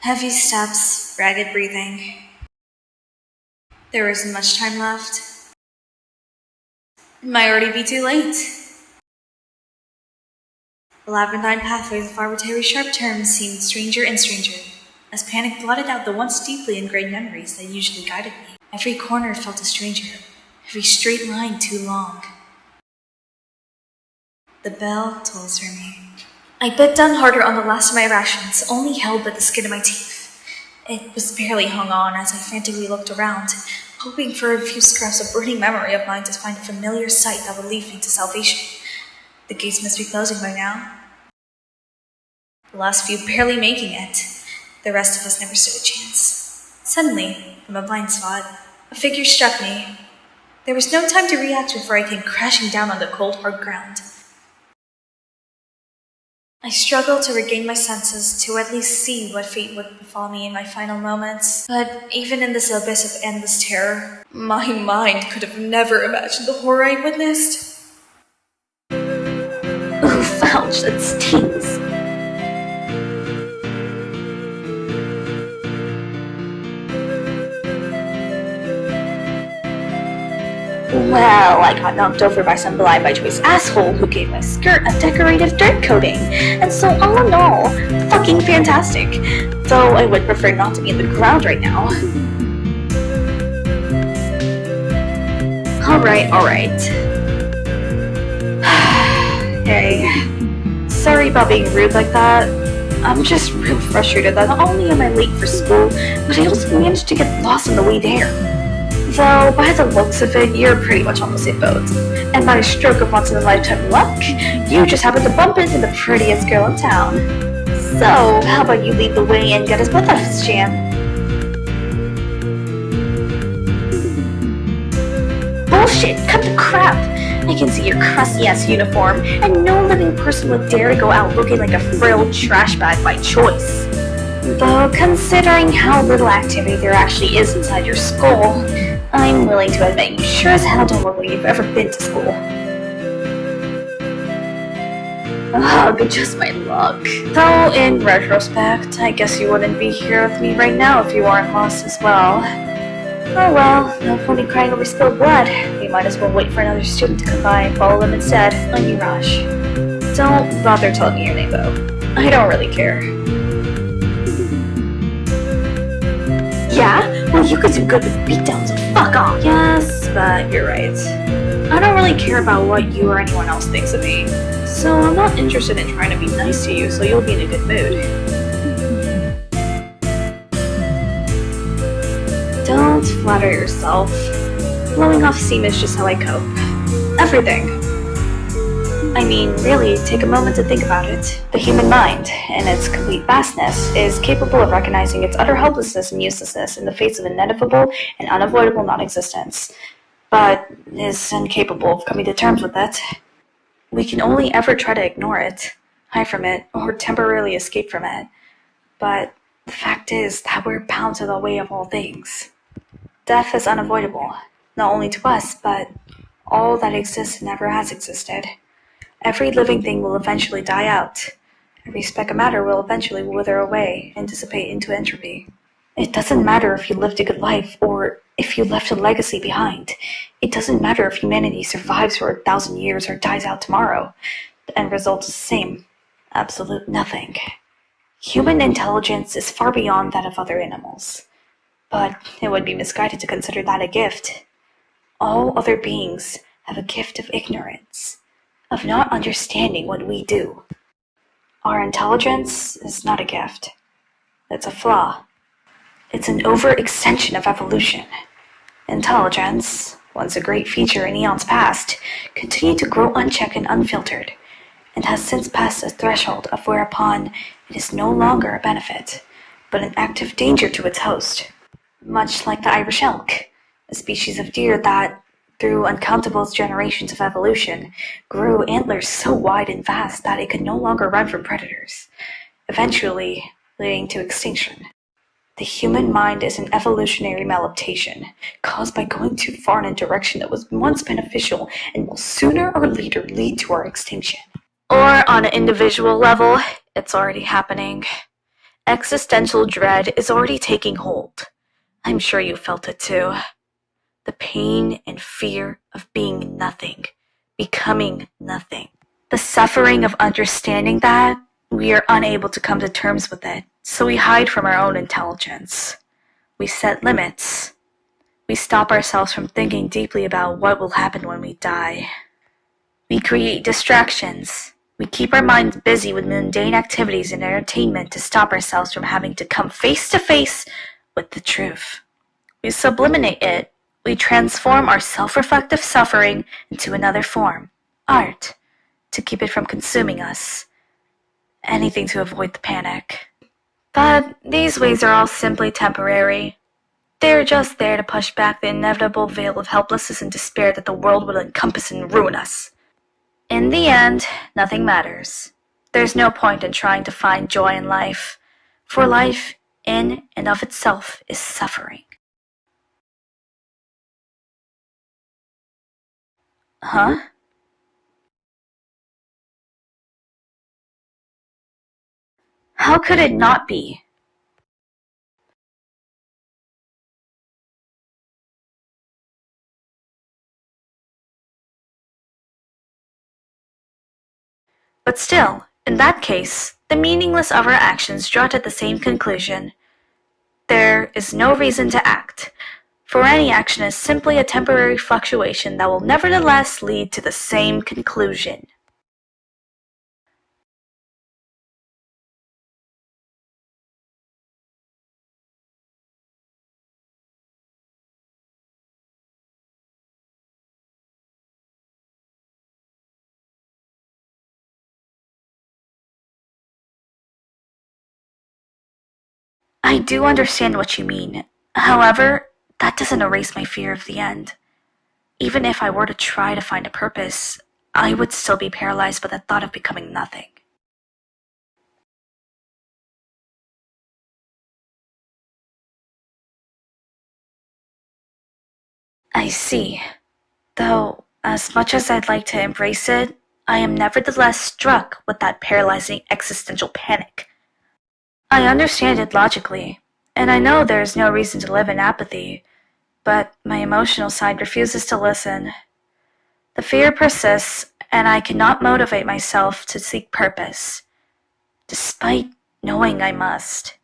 Heavy steps, ragged breathing. There isn't much time left. It might already be too late. The labyrinthine pathways of arbitrary sharp turns seemed stranger and stranger, as panic blotted out the once deeply ingrained memories that usually guided me. Every corner felt a stranger, every straight line too long. The bell tolls for me. I bit down harder on the last of my rations, only held by the skin of my teeth. It was barely hung on as I frantically looked around, hoping for a few scraps of burning memory of mine to find a familiar sight that would lead me to salvation. The gates must be closing by now. The last few barely making it. The rest of us never stood a chance. Suddenly, from a blind spot, a figure struck me. There was no time to react before I came crashing down on the cold, hard ground. I struggled to regain my senses to at least see what fate would befall me in my final moments. But even in this abyss of endless terror, my mind could have never imagined the horror I witnessed. Oof, ouch, that stings. Well, I got knocked over by some blind-by-choice asshole who gave my skirt a decorative dirt coating, and so all in all, fucking fantastic. Though I would prefer not to be in the ground right now. Alright. Hey, sorry about being rude like that. I'm just real frustrated that not only am I late for school, but I also managed to get lost on the way there. Though, by the looks of it, you're pretty much on the same boat. And by a stroke of once-in-a-lifetime luck, you just happened to bump into the prettiest girl in town. So, how about you lead the way and get us both out of this jam? Bullshit! Cut the crap! I can see your crusty-ass uniform, and no living person would dare to go out looking like a frilled trash bag by choice. Though, considering how little activity there actually is inside your skull, I'm willing to admit you sure as hell don't look like you've ever been to school. Ugh, just my luck. Though, in retrospect, I guess you wouldn't be here with me right now if you weren't lost as well. Oh well, no point in crying over spilled blood. We might as well wait for another student to come by and follow them instead, on Mirage. Don't bother telling me your name though. I don't really care. Yeah? Well, you could do good with beatdowns, so fuck off. Yes, but you're right. I don't really care about what you or anyone else thinks of me, so I'm not interested in trying to be nice to you so you'll be in a good mood. Don't flatter yourself. Blowing off steam is just how I cope. Everything. I mean, really, take a moment to think about it. The human mind, in its complete vastness, is capable of recognizing its utter helplessness and uselessness in the face of inevitable and unavoidable non-existence, but is incapable of coming to terms with it. We can only ever try to ignore it, hide from it, or temporarily escape from it. But the fact is that we're bound to the way of all things. Death is unavoidable, not only to us, but all that exists and ever has existed. Every living thing will eventually die out. Every speck of matter will eventually wither away and dissipate into entropy. It doesn't matter if you lived a good life or if you left a legacy behind. It doesn't matter if humanity survives for 1,000 years or dies out tomorrow. The end result is the same. Absolute nothing. Human intelligence is far beyond that of other animals. But it would be misguided to consider that a gift. All other beings have a gift of ignorance, of not understanding what we do. Our intelligence is not a gift. It's a flaw. It's an overextension of evolution. Intelligence, once a great feature in eons past, continued to grow unchecked and unfiltered, and has since passed a threshold of whereupon it is no longer a benefit, but an active danger to its host. Much like the Irish elk, a species of deer that, through uncountable generations of evolution, grew antlers so wide and vast that it could no longer run from predators, eventually leading to extinction. The human mind is an evolutionary malaptation, caused by going too far in a direction that was once beneficial and will sooner or later lead to our extinction. Or on an individual level, it's already happening. Existential dread is already taking hold. I'm sure you felt it too. The pain and fear of being nothing, becoming nothing. The suffering of understanding that we are unable to come to terms with it, so we hide from our own intelligence. We set limits. We stop ourselves from thinking deeply about what will happen when we die. We create distractions. We keep our minds busy with mundane activities and entertainment to stop ourselves from having to come face to face with the truth. We subliminate it. We transform our self-reflective suffering into another form, art, to keep it from consuming us. Anything to avoid the panic. But these ways are all simply temporary. They're just there to push back the inevitable veil of helplessness and despair that the world will encompass and ruin us. In the end, nothing matters. There's no point in trying to find joy in life, for life, in and of itself, is suffering. Huh? How could it not be? But still, in that case, the meaningless of our actions draw to the same conclusion. There is no reason to act, for any action is simply a temporary fluctuation that will nevertheless lead to the same conclusion. I do understand what you mean. However, that doesn't erase my fear of the end. Even if I were to try to find a purpose, I would still be paralyzed by the thought of becoming nothing. I see. Though, as much as I'd like to embrace it, I am nevertheless struck with that paralyzing existential panic. I understand it logically, and I know there is no reason to live in apathy, but my emotional side refuses to listen. The fear persists, and I cannot motivate myself to seek purpose, despite knowing I must.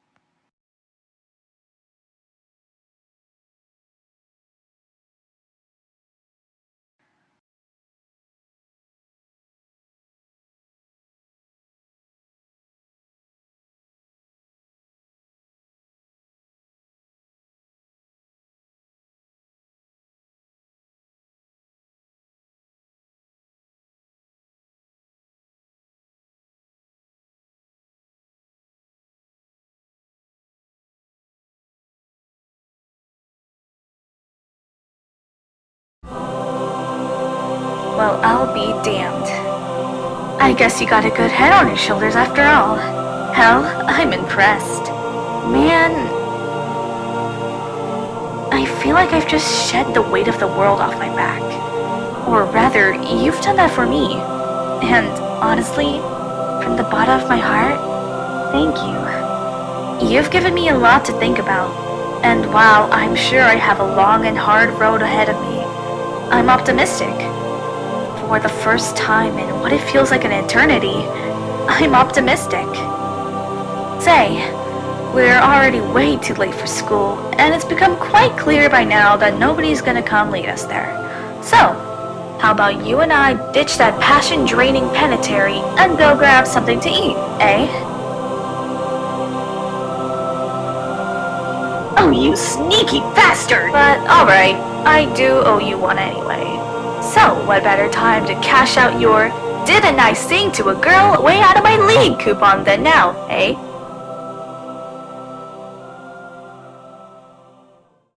Well, I'll be damned. I guess you got a good head on your shoulders after all. Hell, I'm impressed. Man, I feel like I've just shed the weight of the world off my back. Or rather, you've done that for me. And honestly, from the bottom of my heart, thank you. You've given me a lot to think about. And while I'm sure I have a long and hard road ahead of me, I'm optimistic. For the first time in what it feels like an eternity, I'm optimistic. Say, we're already way too late for school, and it's become quite clear by now that nobody's gonna come lead us there. So, how about you and I ditch that passion-draining penitentiary and go grab something to eat, eh? Oh, you sneaky bastard! But alright, I do owe you one anyway. So, what better time to cash out your "did a nice thing to a girl way out of my league" coupon than now, eh?